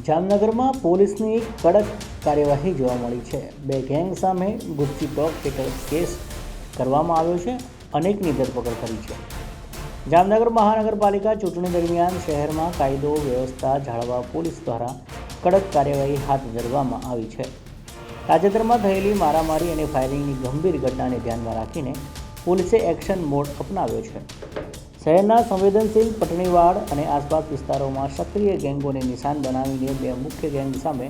જામનગરમાં પોલીસની કડક કાર્યવાહી જોવા મળી છે। બે ગેંગ સામે ગુજસી ટોક હેઠળ કેસ કરવામાં આવ્યો છે। અનેકની ધરપકડ કરી છે। જામનગર મહાનગરપાલિકા ચૂંટણી દરમિયાન શહેરમાં કાયદો વ્યવસ્થા જાળવવા પોલીસ દ્વારા કડક કાર્યવાહી હાથ ધરવામાં આવી છે। તાજેતરમાં થયેલી મારામારી અને ફાયરિંગની ગંભીર ઘટનાને ધ્યાનમાં રાખીને પોલીસે એક્શન મોડ અપનાવ્યો છે। શહેરના સંવેદનશીલ પટણીવાડ અને આસપાસ વિસ્તારોમાં સક્રિય ગેંગોને નિશાન બનાવીને બે મુખ્ય ગેંગ સામે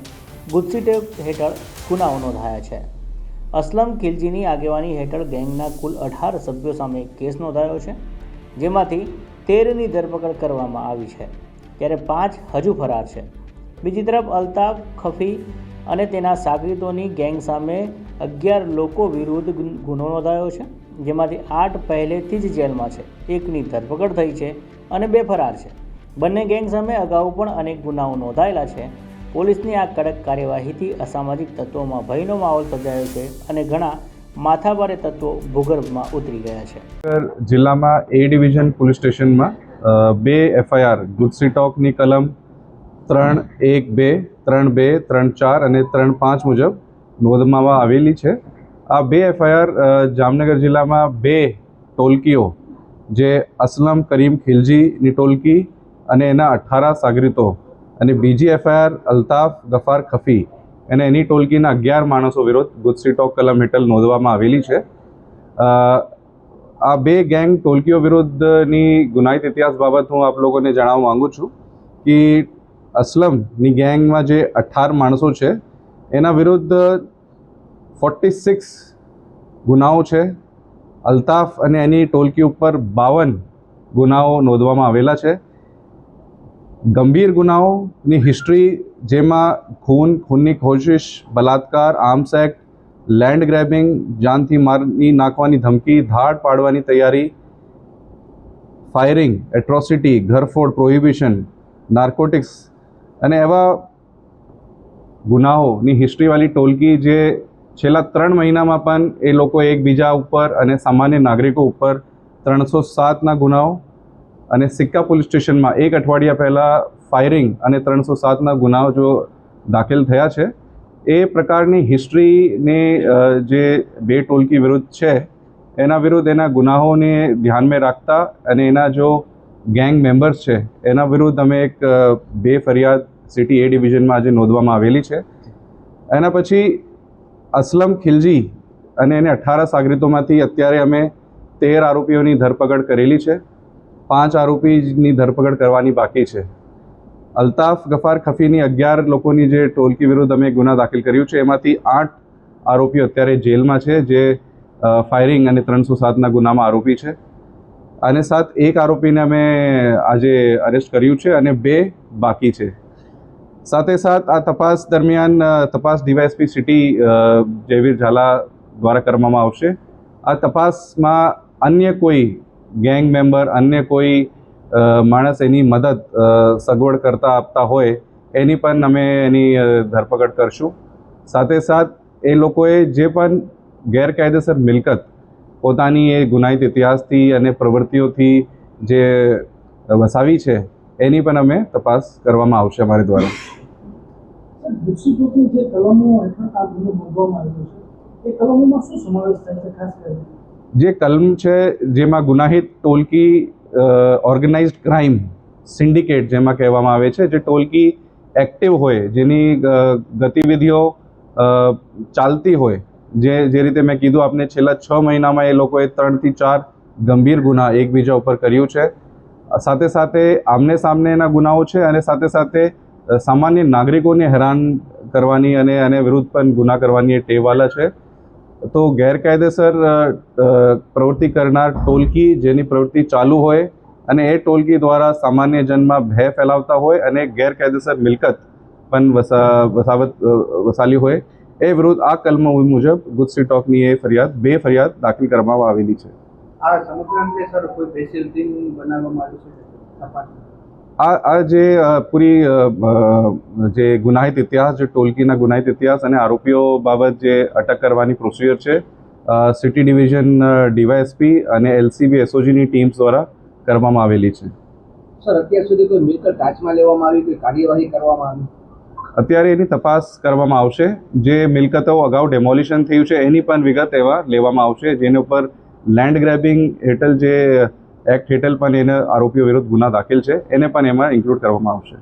ગુજસી ટેપ હેઠળ ગુનાઓ નોંધાયા છે। અસલમ ખિલજીની આગેવાની હેઠળ ગેંગના કુલ 18 સભ્યો સામે કેસ નોંધાયો છે, જેમાંથી 13ની ધરપકડ કરવામાં આવી છે, ત્યારે 5 હજુ ફરાર છે। બીજી તરફ અલ્તાફ ખફી અને તેના સાગરીતોની ગેંગ સામે 11 લોકો વિરુદ્ધ ગુનો નોંધાયો છે, જેમાંથી 8 પહેલેથી જ જેલમાં છે, 1ની ધરપકડ થઈ છે અને 2 ફરાર છે। બંને ગેંગ સામે અગાઉ પણ અનેક ગુનાઓ નોંધાયેલા છે। પોલીસની આ કડક કાર્યવાહીથી અસામાજિક તત્વોમાં ભયનો માહોલ સર્જાયો છે અને ઘણા માથાભારે તત્વો ભૂગર્ભમાં ઉતરી ગયા છે। જિલ્લામાં એ ડિવિઝન પોલીસ સ્ટેશનમાં 2 FIR ગુજસી ટોકની કલમ 312, 32, 34 અને 35 મુજબ નોંધવામાં આવેલી છે। આ 2 FIR જામનગર જિલ્લામાં 2 ટોલકીઓ જે અસલમ કરીમ ખિલજીની ટોલકી અને એના 18 સાગરીતો અને બીજી FIR અલ્તાફ ગફાર ખફી અને એની ટોલકીના 11 માણસો વિરુદ્ધ ગુજસી ટોક કલમ હેઠળ નોંધવામાં આવેલી છે। આ 2 ગેંગ ટોલકીઓ વિરુદ્ધની ગુનાહિત ઇતિહાસ બાબત હું આપ લોકોને જણાવવા માંગુ છું કે અસલમની ગેંગમાં જે 18 માણસો છે એના વિરુદ્ધ 46 ગુનાઓ છે। અલ્તાફ અને એની ટોલકી ઉપર 52 ગુનાઓ નોંધવામાં આવેલા છે। ગંભીર ગુનાઓની હિસ્ટ્રી જેમાં ખૂનની કોશિશ, બલાત્કાર, આર્મ્સ એક્ટ, લેન્ડ ગ્રેબિંગ, જાનથી મારી નાખવાની ધમકી, ધાડ પાડવાની તૈયારી, ફાયરિંગ, એટ્રોસિટી, ઘરફોડ, પ્રોહિબિશન, નાર્કોટિક્સ અને એવા ગુનાઓની હિસ્ટ્રીવાળી ટોલકી જે છેલ્લા 3 મહિનામાં પણ એ લોકો એકબીજા ઉપર અને સામાન્ય નાગરિકો ઉપર 307ના ગુનાઓ અને સિક્કા પોલીસ સ્ટેશનમાં 1 અઠવાડિયા પહેલાં ફાયરિંગ અને 307ના ગુનાઓ જો દાખલ થયા છે। એ પ્રકારની હિસ્ટ્રીને જે 2 ટોલકી વિરુદ્ધ છે એના વિરુદ્ધ એના ગુનાઓને ધ્યાનમાં રાખતા અને એના જો ગેંગ મેમ્બર્સ છે એના વિરુદ્ધ અમે એક 2 ફરિયાદ સિટી એ ડિવિઝનમાં આજે નોંધવામાં આવેલી છે। એના પછી અસલમ ખિલજી અને એને 18 સાગરીતોમાંથી અત્યારે અમે 13 આરોપીઓની ધરપકડ કરેલી છે। 5 આરોપીની ધરપકડ કરવાની બાકી છે। અલ્તાફ ગફાર ખફીની 11 લોકોની જે ટોલકી વિરુદ્ધ અમે ગુના દાખલ કર્યું છે એમાંથી 8 આરોપીઓ અત્યારે જેલમાં છે, જે ફાયરિંગ અને 307ના ગુનામાં આરોપી છે। અને સાથ 1 આરોપીને અમે આજે અરેસ્ટ કર્યું છે અને 2 બાકી છે। સાથે સાથ આ તપાસ દરમિયાન તપાસ ડીવાયએસપી સિટી જયવીર ઝાલા દ્વારા કરવામાં આવશે। આ તપાસમાં અન્ય કોઈ ગેંગ મેમ્બર, અન્ય કોઈ માણસ એની મદદ સગવડ કરતા આપતા હોય એની પણ અમે એની ધરપકડ કરશું। સાથે સાથ એ લોકોએ જે પણ ગેરકાયદેસર મિલકત પોતાની એ ગુનાહિત ઇતિહાસથી અને પ્રવૃત્તિઓથી જે વસાવી છે એની પણ અમે તપાસ કરવામાં આવશે અમારી દ્વારા। ગુજસી ટોકની જે કલમો હેઠળ આ ગુનો નોંધવામાં આવ્યો છે એ કલમોમાં શું સમાવેશ થાય છે? ખાસ કરીને જે કલમ છે જેમાં ગુનાહિત ટોલકી, ઓર્ગેનાઇઝડ ક્રાઇમ સિન્ડિકેટ જેમાં કહેવામાં આવે છે, જે ટોલકી એક્ટિવ હોય, જેની ગતિવિધિઓ ચાલતી હોય, જે રીતે મેં કીધું આપને છેલ્લા 6 મહિનામાં એ લોકોએ 3 થી 4 ગંભીર ગુના એકબીજા ઉપર કર્યું છે। સાથે સાથે આમને સામનેના ગુનાઓ છે અને સાથે સાથે સામાન્ય નાગરિકોને હેરાન કરવાની અને એને વિરુદ્ધ પણ ગુના કરવાની એ ટેવવાલા છે। તો ગેરકાયદેસર પ્રવૃત્તિ કરનાર ટોલકી જેની પ્રવૃત્તિ ચાલુ હોય અને એ ટોલકી દ્વારા સામાન્ય જનમાં ભય ફેલાવતા હોય અને ગેરકાયદેસર મિલકત પણ વસાલી હોય એ વિરુદ્ધ આ કલમો મુજબ ગુજસી ટોકની એ ફરિયાદ 2 ફરિયાદ દાખલ કરવામાં આવેલી છે। આ સમગ્ર અંગે સર કોઈ સ્પેશિયલ ટીમ બનાવવામાં આવી છે તપાસ? આ જે પૂરી જે ગુનાહિત ઇતિહાસ, જે ટોલકીના ગુનાહિત ઇતિહાસ અને આરોપીઓ બાબત જે અટક કરવાની પ્રોસિજર છે સિટી ડિવિઝન ડીવાયએસપી અને LCB SOGની ટીમ્સ દ્વારા કરવામાં આવેલી છે। સર અત્યાર સુધી કોઈ મિલકત ટાચમાં લેવામાં આવી, કોઈ કાર્યવાહી કરવામાં આવી? અત્યારે એની તપાસ કરવામાં આવશે. જે મિલકતો અગાઉ ડેમોલિશન થયું છે એની પણ વિગત એવા લેવામાં આવશે, જેની ઉપર લેન્ડ ગ્રેબિંગ હેઠળ જે એક્ટ હેઠળ પણ એને આરોપીઓ વિરુદ્ધ ગુના દાખલ છે એને પણ એમાં ઇન્ક્લુડ કરવામાં આવશે.